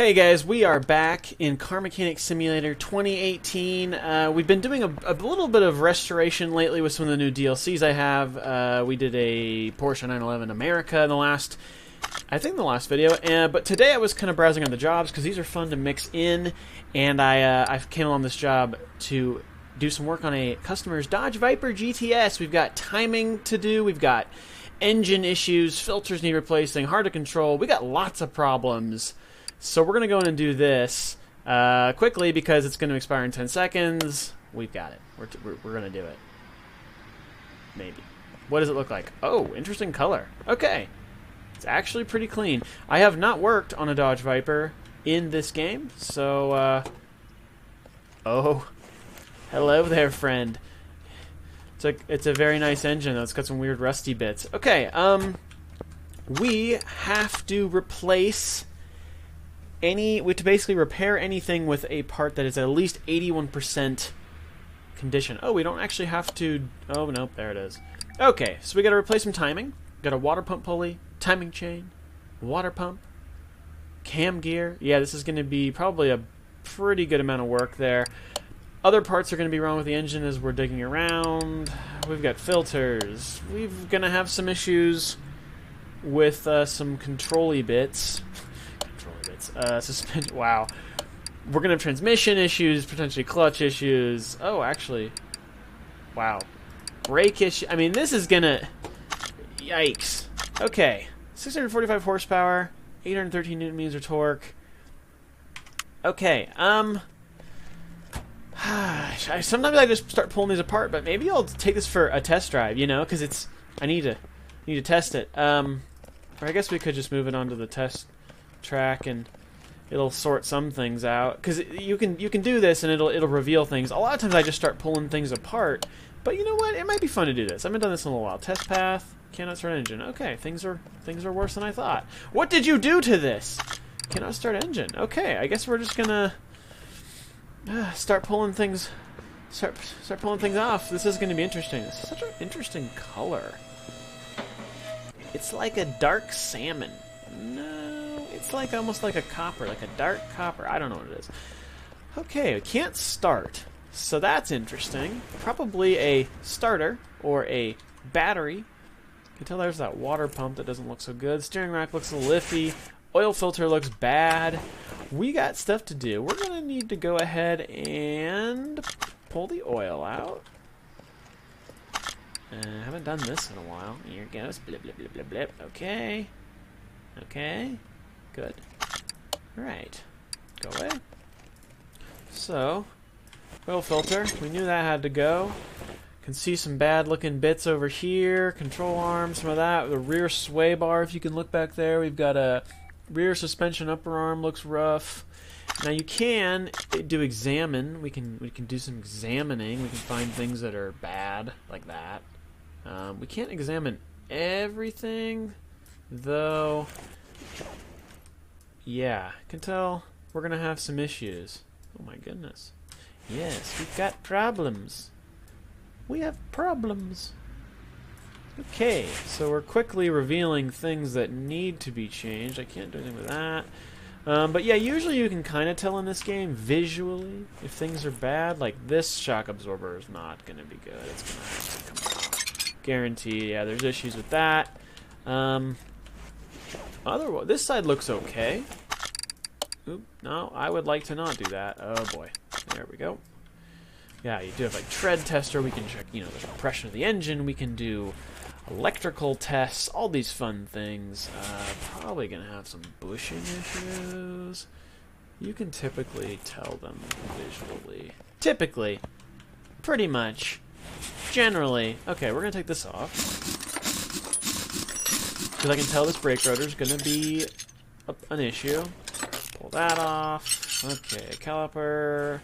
Hey guys, we are back in Car Mechanic Simulator 2018. We've been doing a little bit of restoration lately with some of the new DLCs I have. We did a Porsche 911 America in the last video, but today I was kind of browsing on the jobs because these are fun to mix in, and I came along this job to do some work on a customer's Dodge Viper GTS. We've got timing to do, we've got engine issues, filters need replacing, hard to control, we got lots of problems. So we're going to go in and do this quickly because it's going to expire in 10 seconds. We've got it. We're going to do it. Maybe. What does it look like? Oh, interesting color. Okay. It's actually pretty clean. I have not worked on a Dodge Viper in this game, so... Oh. Hello there, friend. It's a very nice engine, though. It's got some weird rusty bits. Okay, we have to replace... we have to basically repair anything with a part that is at least 81% condition. Oh, we don't actually have to... Oh, nope, there it is. Okay, so we got to replace some timing. Got a water pump pulley, timing chain, water pump, cam gear. Yeah, this is going to be probably a pretty good amount of work there. Other parts are going to be wrong with the engine as we're digging around. We've got filters. We're going to have some issues with some control-y bits. Suspension. Wow. We're gonna have transmission issues, potentially clutch issues. Oh, actually, wow. Brake issue. I mean, this is gonna. Yikes. Okay. 645 horsepower, 813 newton meters of torque. Okay. Sometimes I just start pulling these apart, but maybe I'll take this for a test drive. You know, because it's. I need to test it. Or I guess we could just move it onto the test track and it'll sort some things out, because you can do this and it'll reveal things. A lot of times I just start pulling things apart, but you know what, it might be fun to do this. I haven't done this in a little while. Test path, cannot start engine. Okay, things are worse than I thought. What did you do to this? Cannot start engine. Okay, I guess we're just gonna start pulling things off. This is gonna be interesting. This is such an interesting color. It's like a dark salmon. No, it's like almost like a copper, like a dark copper. I don't know what it is. Okay, it can't start, so that's interesting. Probably a starter or a battery. You can tell there's that water pump that doesn't look so good. Steering rack looks a little iffy. Oil filter looks bad. We got stuff to do. We're gonna need to go ahead and pull the oil out. I haven't done this in a while. Here it goes. Blip, blip, blip, blip, blip. Okay. Okay. Good. Alright. Go away. So, oil filter. We knew that had to go. Can see some bad looking bits over here. Control arm, some of that. The rear sway bar, if you can look back there. We've got a rear suspension upper arm, looks rough. Now you can do examine. We can do some examining. We can find things that are bad, like that. We can't examine everything, though. Yeah, I can tell we're gonna have some issues. Oh my goodness. Yes, we've got problems. We have problems. Okay, so we're quickly revealing things that need to be changed. I can't do anything with that. But yeah, usually you can kind of tell in this game visually if things are bad. Like this shock absorber is not going to be good. It's going to have to come off. Guaranteed. Yeah, there's issues with that. Otherwise, this side looks okay. Oop, no, I would like to not do that. Oh boy. There we go. Yeah, you do have like tread tester. We can check, you know, the compression of the engine. We can do electrical tests, all these fun things. Probably gonna have some bushing issues. You can typically tell them visually. Typically. Pretty much. Generally. Okay, we're gonna take this off. Because I can tell this brake rotor is gonna be an issue. Pull that off. Okay, caliper.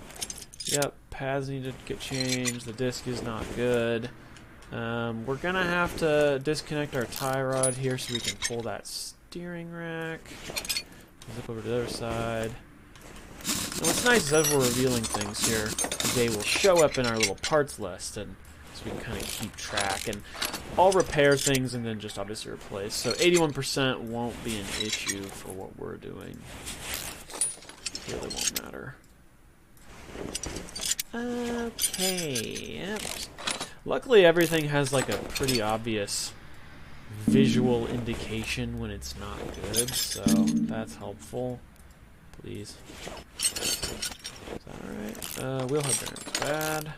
Yep, pads need to get changed. The disc is not good. We're gonna have to disconnect our tie rod here so we can pull that steering rack. Zip over to the other side. And what's nice is as we're revealing things here, they will show up in our little parts list, and so we can kind of keep track. And I'll repair things and then just obviously replace. So 81% won't be an issue for what we're doing. really won't matter. Okay, yep. Luckily everything has like a pretty obvious visual indication when it's not good, so that's helpful. Please. Is that alright? Wheel head bearing's bad.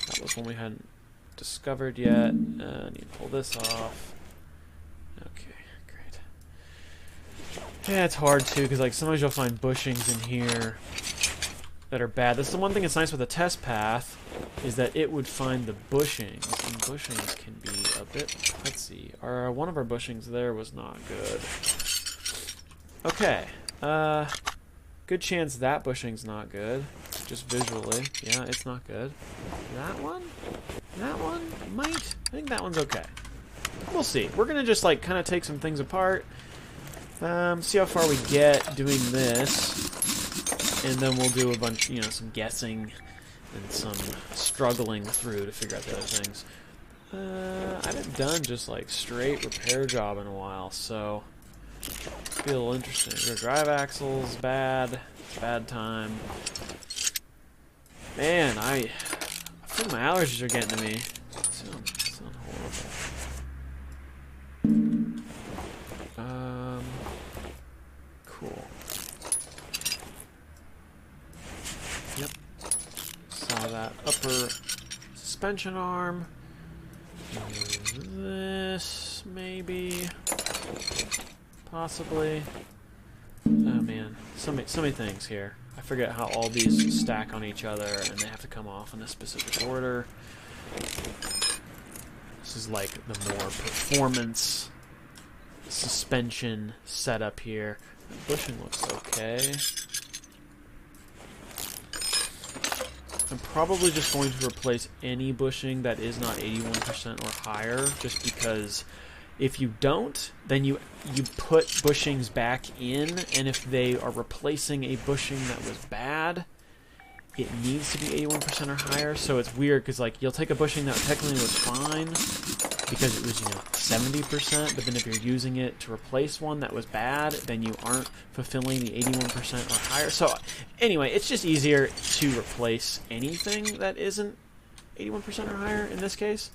That was one we hadn't discovered yet. I need to pull this off. Okay, great. Yeah, it's hard too, because like sometimes you'll find bushings in here that are bad. That's the one thing that's nice with a test path, is that it would find the bushings, and bushings can be a bit putsy. One of our bushings there was not good. Okay, good chance that bushing's not good, just visually. Yeah, it's not good. That one? That one might. I think that one's okay. We'll see. We're gonna just like kind of take some things apart, see how far we get doing this. And then we'll do a bunch, you know, some guessing and some struggling through to figure out the other things. I haven't done just like straight repair job in a while, so it'll be a little interesting. Rear drive axles, bad. It's bad time. Man, I feel my allergies are getting to me. Sound horrible. Cool. Yep. Saw that upper suspension arm. This, maybe. Possibly. Oh man, so many things here. I forget how all these stack on each other and they have to come off in a specific order. This is like the more performance suspension setup here. The bushing looks okay. I'm probably just going to replace any bushing that is not 81% or higher, just because if you don't, then you put bushings back in, and if they are replacing a bushing that was bad, it needs to be 81% or higher. So it's weird because like you'll take a bushing that technically was fine because it was, you know, 70%, but then if you're using it to replace one that was bad, then you aren't fulfilling the 81% or higher. So anyway, it's just easier to replace anything that isn't 81% or higher in this case.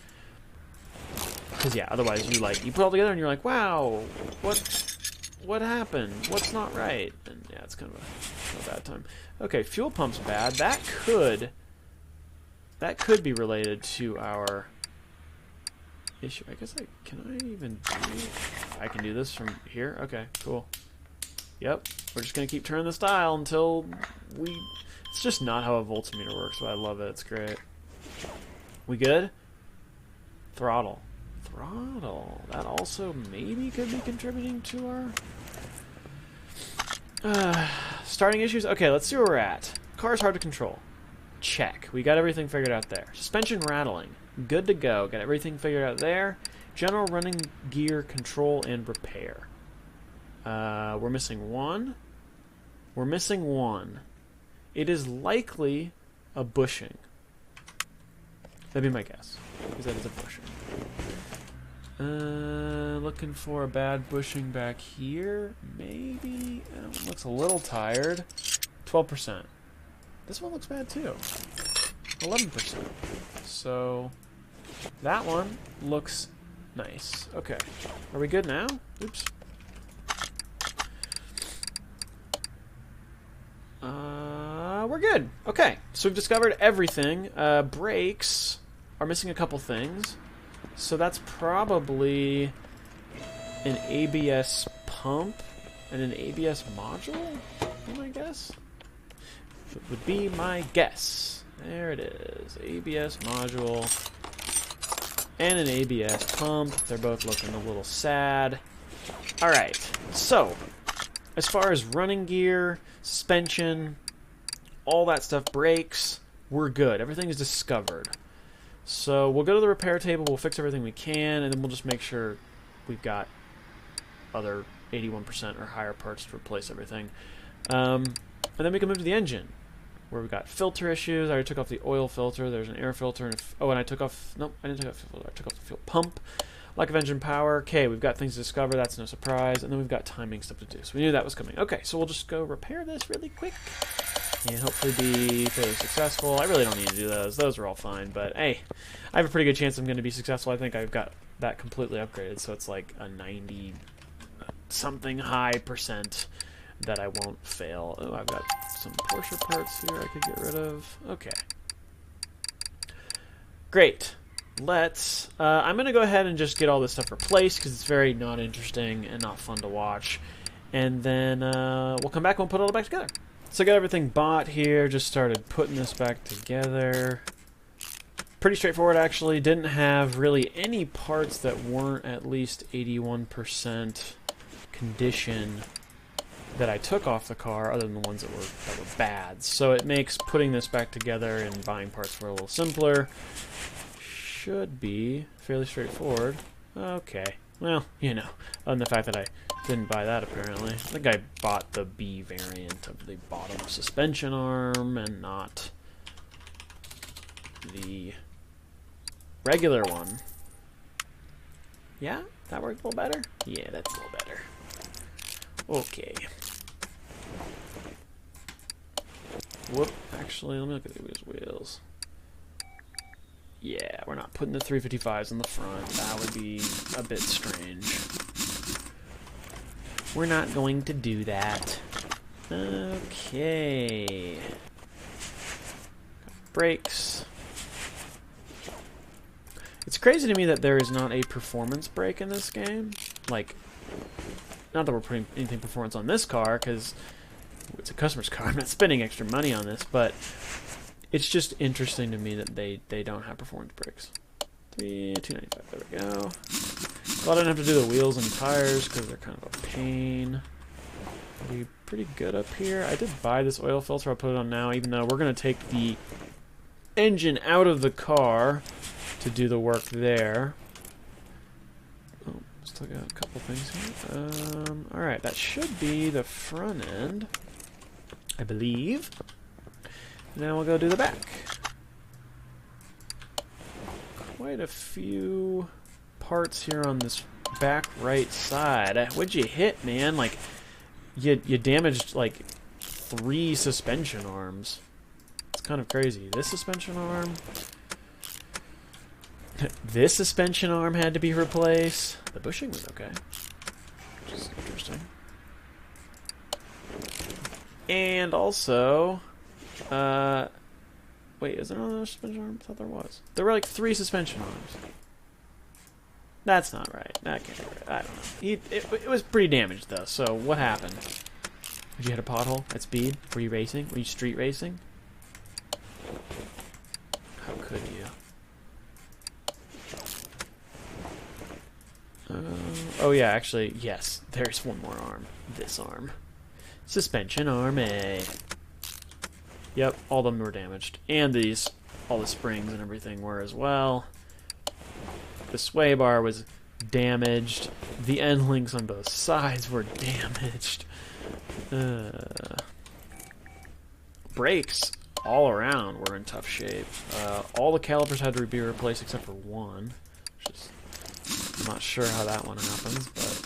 Because yeah, otherwise you put it all together and you're like, wow, what happened? What's not right? And yeah, it's kind of a bad time. Okay, fuel pump's bad. That could be related to our issue. I guess can I even do? I can do this from here. Okay, cool. Yep, we're just gonna keep turning this dial until we. It's just not how a voltmeter works, but I love it. It's great. We good? Throttle. That also maybe could be contributing to our starting issues. Okay, let's see where we're at. Car's hard to control. Check. We got everything figured out there. Suspension rattling. Good to go. Got everything figured out there. General running gear control and repair. We're missing one. It is likely a bushing. That'd be my guess, because that is a bushing. Looking for a bad bushing back here. Maybe. Looks a little tired. 12%. This one looks bad too. 11%. So that one looks nice. Okay. Are we good now? Oops. We're good. Okay. So we've discovered everything. Brakes are missing a couple things. So that's probably an ABS pump and an ABS module, I guess. It would be my guess. There it is. ABS module and an ABS pump. They're both looking a little sad. Alright, so as far as running gear, suspension, all that stuff, brakes, we're good. Everything is discovered. So we'll go to the repair table, we'll fix everything we can, and then we'll just make sure we've got other 81% or higher parts to replace everything. And then we can move to the engine, where we've got filter issues. I already took off the oil filter. There's an air filter. And I took off... Nope, I didn't take off the filter. I took off the fuel pump. Lack of engine power. Okay, we've got things to discover. That's no surprise. And then we've got timing stuff to do. So we knew that was coming. Okay, so we'll just go repair this really quick. And hopefully be fairly successful. I really don't need to do those. Those are all fine. But hey, I have a pretty good chance I'm going to be successful. I think I've got that completely upgraded. So it's like a 90-something high percent that I won't fail. Oh, I've got some Porsche parts here I could get rid of. Okay. Great. Let's... I'm going to go ahead and just get all this stuff replaced because it's very not interesting and not fun to watch. And then we'll come back and we'll put it all back together. So I got everything bought here. Just started putting this back together. Pretty straightforward, actually. Didn't have really any parts that weren't at least 81% condition that I took off the car, other than the ones that were bad. So it makes putting this back together and buying parts for a little simpler. Should be fairly straightforward. Okay. Well, you know, other than the fact that I didn't buy that apparently. I think I bought the B variant of the bottom suspension arm and not the regular one. Yeah? That worked a little better? Yeah, that's a little better. Okay. Whoop. Actually, let me look at these wheels. Yeah, we're not putting the 355s in the front. That would be a bit strange. We're not going to do that. Okay. Brakes. It's crazy to me that there is not a performance brake in this game. Like, not that we're putting anything performance on this car, because it's a customer's car. I'm not spending extra money on this, but it's just interesting to me that they don't have performance brakes. 295, there we go. Glad I didn't have to do the wheels and tires because they're kind of a pain. Be pretty good up here. I did buy this oil filter. I'll put it on now, even though we're going to take the engine out of the car to do the work there. Oh, still got a couple things here. Alright, that should be the front end, I believe. Now we'll go do the back. Quite a few parts here on this back right side. What'd you hit, man? Like, you damaged like 3 suspension arms. It's kind of crazy. This suspension arm. This suspension arm had to be replaced. The bushing was okay, which is interesting. And also, wait, is there another suspension arm? I thought there was. There were like 3 suspension arms. That's not right. That can't be right. I don't know. It was pretty damaged though. So what happened? Did you hit a pothole at speed? Were you racing? Were you street racing? How could you? Oh yeah, actually, yes. There's one more arm. This arm. Suspension arm A. Yep, all of them were damaged. And these, all the springs and everything were as well. The sway bar was damaged. The end links on both sides were damaged. Brakes all around were in tough shape. All the calipers had to be replaced except for one. Which is, I'm not sure how that one happens, but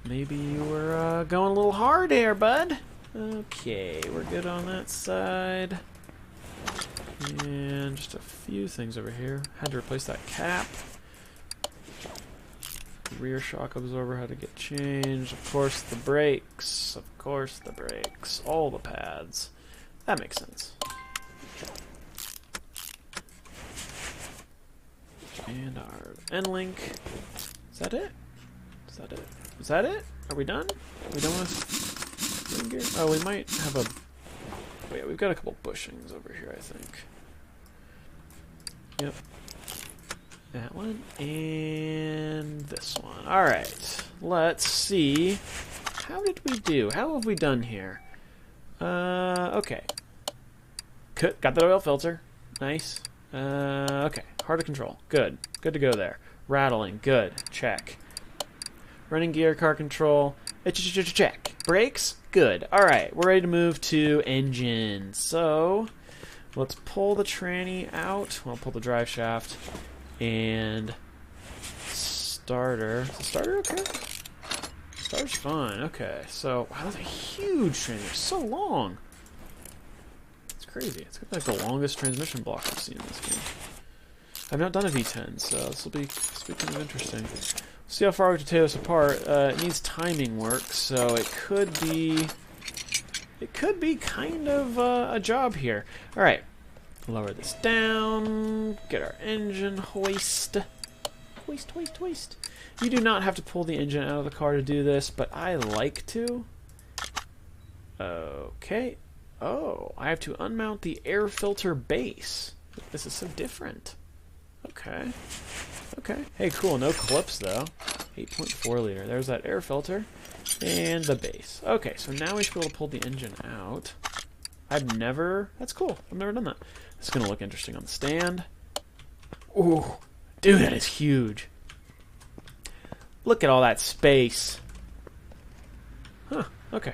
maybe you were going a little hard there, bud. Okay, we're good on that side. And just a few things over here. Had to replace that cap. Rear shock absorber had to get changed. Of course the brakes. Of course the brakes. All the pads. That makes sense. And our end link. Is that it? Is that it? Is that it? Are we done? Are we done with gear? Oh, we might have a... Wait, we've got a couple bushings over here, I think. Yep. That one. And this one. Alright. Let's see. How did we do? How have we done here? Okay. Got the oil filter. Nice. Okay. Hard to control. Good. Good to go there. Rattling. Good. Check. Running gear, car control. Check. Brakes. Good. Alright. We're ready to move to engine. So, let's pull the tranny out. We'll pull the drive shaft. And starter. Is the starter okay? Starter's fine. Okay, so wow, that's a huge transmission. So long. It's crazy. It's like the longest transmission block I've seen in this game. I've not done a V10, so this will be kind of interesting. See how far we can tear this apart. It needs timing work, so it could be kind of a job here. All right, lower this down. Get our engine hoist. Hoist. You do not have to pull the engine out of the car to do this, but I like to. Okay. Oh, I have to unmount the air filter base. This is so different. Okay. Hey, cool. No clips, though. 8.4 liter. There's that air filter. And the base. Okay, so now we should be able to pull the engine out. That's cool. I've never done that. It's going to look interesting on the stand. Ooh. Dude, that is huge. Look at all that space. Huh. Okay.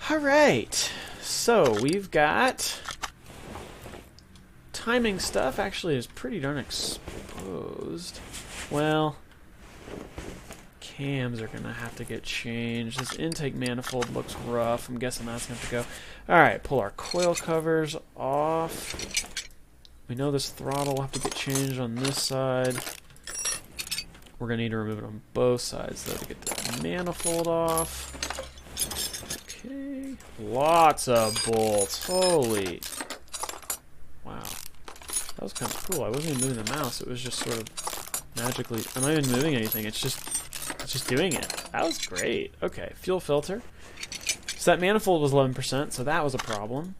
All right. So, we've got... timing stuff actually is pretty darn exposed. Well, cams are going to have to get changed. This intake manifold looks rough. I'm guessing that's going to have to go. Alright, pull our coil covers off. We know this throttle will have to get changed on this side. We're going to need to remove it on both sides, though, to get the manifold off. Okay. Lots of bolts. Holy. Wow. That was kind of cool. I wasn't even moving the mouse. It was just sort of magically... I'm not even moving anything. It's just doing it. That was great. Okay, fuel filter. So that manifold was 11%, so that was a problem.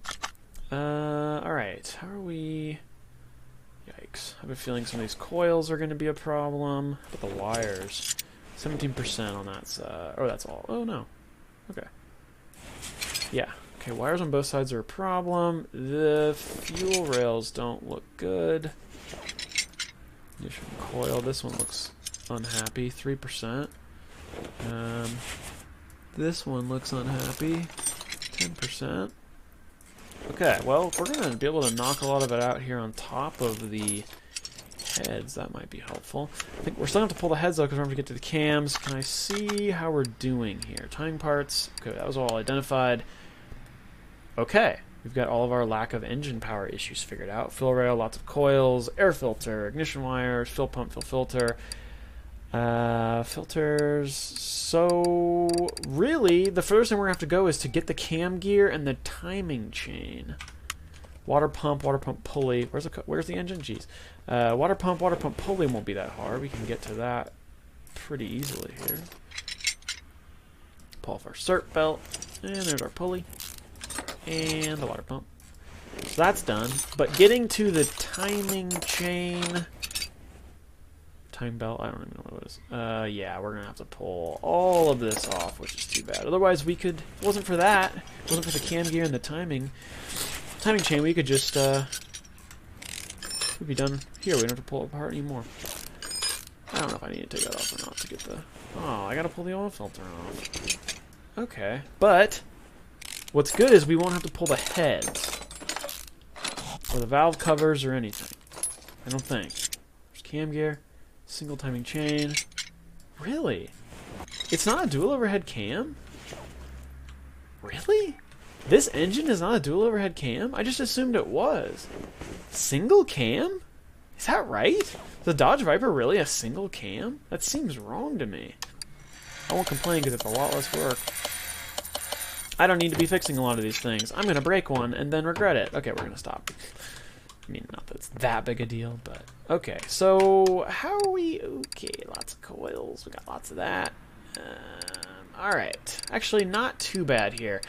Alright. How are we... Yikes. I have a feeling some of these coils are going to be a problem. But the wires... 17% on that side. Oh, that's all. Oh, no. Okay. Yeah. Okay, wires on both sides are a problem. The fuel rails don't look good. Ignition coil, this one looks unhappy, 3%. This one looks unhappy, 10%. Okay, well, we're going to be able to knock a lot of it out here on top of the heads. That might be helpful. I think we're still going to have to pull the heads out because we're going to get to the cams. Can I see how we're doing here? Timing parts. Okay, that was all identified. Okay, we've got all of our lack of engine power issues figured out. Fuel rail, lots of coils, air filter, ignition wires, fuel pump, fuel filter. Filters. So, really, the first thing we're going to have to go is to get the cam gear and the timing chain. Water pump pulley. Where's the engine? Jeez. Water pump pulley won't be that hard. We can get to that pretty easily here. Pull off our cert belt. And there's our pulley. And the water pump. So that's done. But getting to the timing chain... Time belt? I don't even know what it is. Yeah, we're going to have to pull all of this off, which is too bad. Otherwise, we could... If it wasn't for that, if it wasn't for the cam gear and the timing chain, we could just... we'd be done here. We don't have to pull it apart anymore. I don't know if I need to take that off or not to get the... Oh, I got to pull the oil filter off. Okay. But... What's good is we won't have to pull the heads. Or the valve covers or anything. I don't think. There's cam gear. Single timing chain. Really? It's not a dual overhead cam? Really? This engine is not a dual overhead cam? I just assumed it was. Single cam? Is that right? The Dodge Viper really a single cam? That seems wrong to me. I won't complain because it's a lot less work. I don't need to be fixing a lot of these things. I'm going to break one and then regret it. Okay, we're going to stop. I mean, not that it's that big a deal, but... Okay, so how are we... Okay, lots of coils. We got lots of that. Alright. Actually, not too bad here.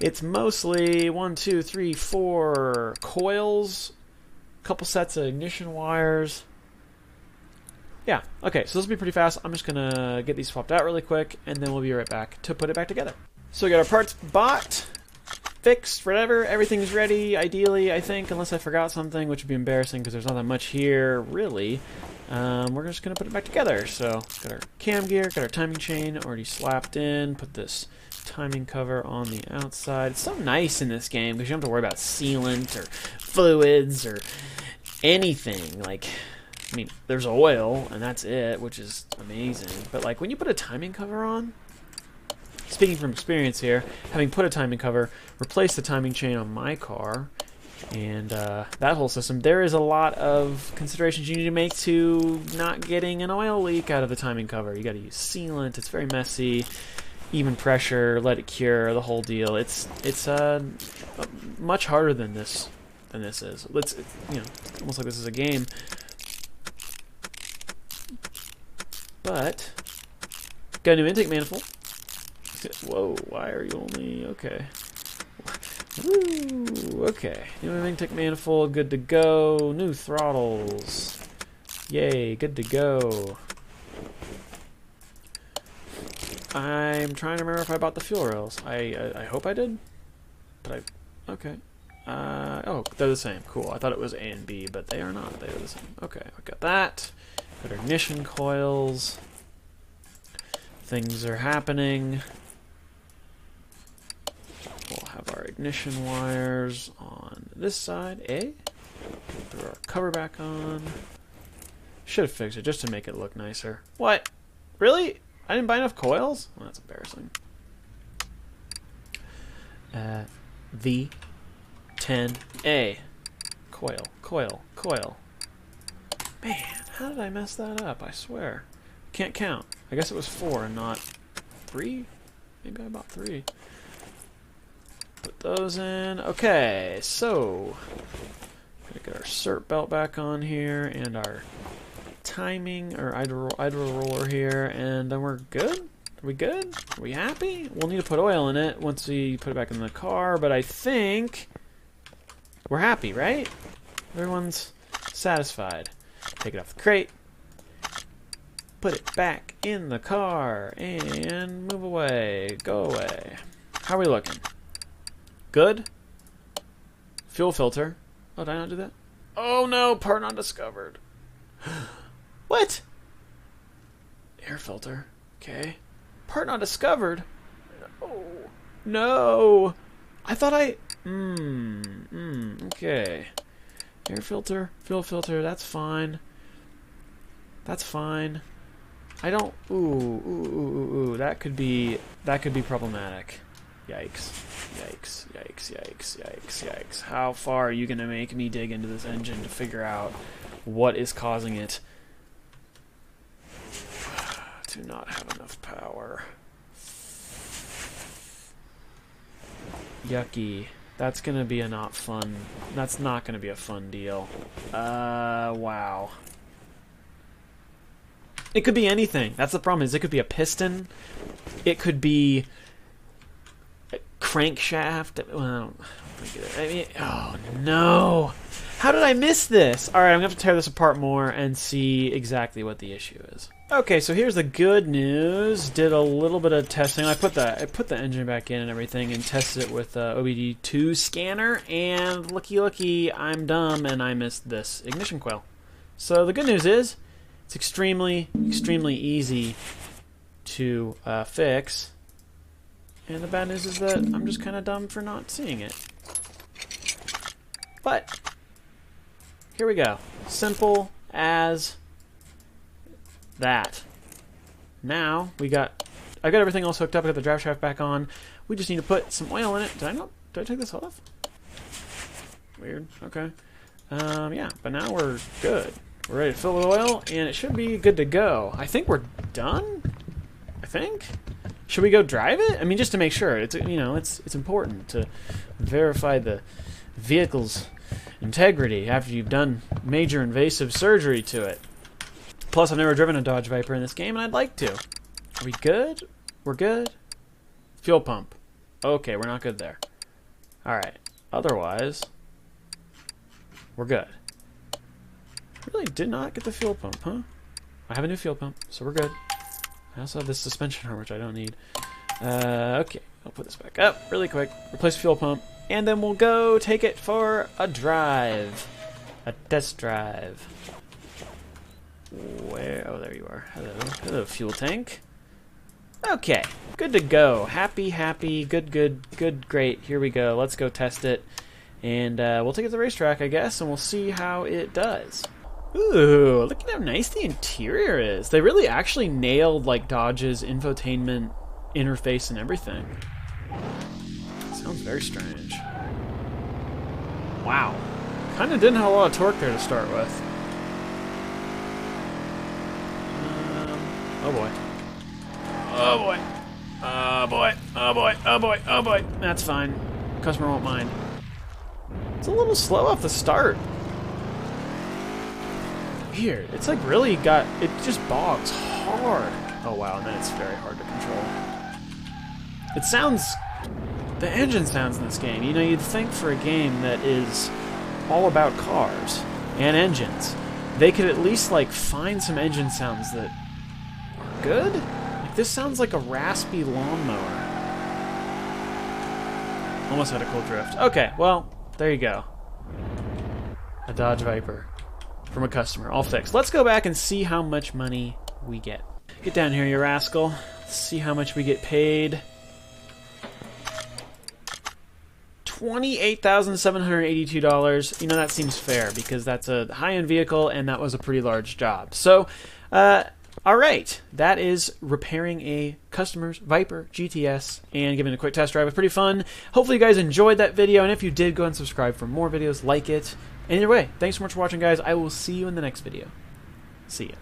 It's mostly 1, 2, 3, 4 coils. A couple sets of ignition wires. Yeah, okay, so this will be pretty fast. I'm just going to get these swapped out really quick, and then we'll be right back to put it back together. So we got our parts bought, fixed, whatever. Everything's ready, ideally, I think, unless I forgot something, which would be embarrassing because there's not that much here, really. We're just going to put it back together. So, got our cam gear, got our timing chain already slapped in, put this timing cover on the outside. It's so nice in this game because you don't have to worry about sealant or fluids or anything. Like, I mean, there's oil, and that's it, which is amazing. But, like, when you put a timing cover on, speaking from experience here, having put a timing cover, replaced the timing chain on my car, and that whole system, there is a lot of considerations you need to make to not getting an oil leak out of the timing cover. You got to use sealant. It's very messy. Even pressure, let it cure, the whole deal. It's much harder than this is. It's almost like this is a game. But got a new intake manifold. Whoa, why are you only okay? Woo, okay. New intake manifold, good to go. New throttles. Yay, good to go. I'm trying to remember if I bought the fuel rails. I hope I did. But okay. Oh, they're the same. Cool. I thought it was A and B, but they are not. They are the same. Okay, I got that. Got our ignition coils. Things are happening. We'll have our ignition wires on this side. Throw our cover back on. Should have fixed it just to make it look nicer. What? Really? I didn't buy enough coils? Well, that's embarrassing. V10A. Coil, coil, coil. Man, how did I mess that up? I swear. Can't count. I guess it was 4 and not 3? Maybe I bought 3. Put those in. Okay, so gonna get our cert belt back on here and our timing or idle roller here, and then we're good. Are we good? Are we happy? We'll need to put oil in it once we put it back in the car, but I think we're happy, right? Everyone's satisfied. Take it off the crate, put it back in the car, and move away. Go away. How are we looking? Good? Fuel filter. Oh, did I not do that? Oh no, part not discovered. What? Air filter. Okay. Part not discovered. Oh no. I thought I. Okay. Air filter, fuel filter. That's fine. That's fine. I don't. Ooh. That could be problematic. Yikes. Yikes. Yikes. Yikes. Yikes. Yikes. How far are you gonna make me dig into this engine to figure out what is causing it to not have enough power? Yucky. That's gonna be not fun. That's not gonna be a fun deal. Wow. It could be anything. That's the problem. Is it could be a piston. It could be a crankshaft. Well, I don't think it. I mean, oh no. How did I miss this? All right, I'm gonna have to tear this apart more and see exactly what the issue is. Okay, so here's the good news. Did a little bit of testing. I put the engine back in and everything and tested it with OBD2 scanner. And looky, I'm dumb and I missed this ignition coil. So the good news is it's extremely easy to fix. And the bad news is that I'm just kind of dumb for not seeing it. But here we go. Simple as that. Now I got everything else hooked up. I got the drive shaft back on. We just need to put some oil in it. Did I take this off? Weird. Okay. Yeah, but now we're good. We're ready to fill with oil, and it should be good to go. I think we're done. I think. Should we go drive it? I mean, just to make sure. It's it's important to verify the vehicle's integrity after you've done major invasive surgery to it. Plus, I've never driven a Dodge Viper in this game, and I'd like to. Are we good? We're good? Fuel pump. Okay, we're not good there. Alright. Otherwise, we're good. Really did not get the fuel pump, huh? I have a new fuel pump, so we're good. I also have this suspension arm, which I don't need. Okay, I'll put this back up really quick. Replace fuel pump, and then we'll go take it for a drive. A test drive. Where? Oh, there you are. Hello. Hello, fuel tank. Okay, good to go. Happy, good, great. Here we go. Let's go test it. And we'll take it to the racetrack, I guess, and we'll see how it does. Ooh, look at how nice the interior is. They really actually nailed like Dodge's infotainment interface and everything. Sounds very strange. Wow. Kind of didn't have a lot of torque there to start with. Oh boy. Oh boy. Oh boy. Oh boy. Oh boy. Oh boy. That's fine. Customer won't mind. It's a little slow off the start. Weird. It's like really got... It just bogs hard. Oh wow, and then it's very hard to control. It sounds... The engine sounds in this game. You know, you'd think for a game that is all about cars and engines, they could at least, like, find some engine sounds that are good? Like, this sounds like a raspy lawnmower. Almost had a cool drift. Okay, well, there you go. A Dodge Viper. From a customer, all fixed. Let's go back and see how much money we get. Get down here, you rascal. Let's see how much we get paid. $28,782. You know, that seems fair because that's a high-end vehicle and that was a pretty large job. So, alright. That is repairing a customer's Viper GTS and giving it a quick test drive. It's pretty fun. Hopefully you guys enjoyed that video, and if you did, go and subscribe for more videos, like it. Either way, thanks so much for watching, guys. I will see you in the next video. See ya.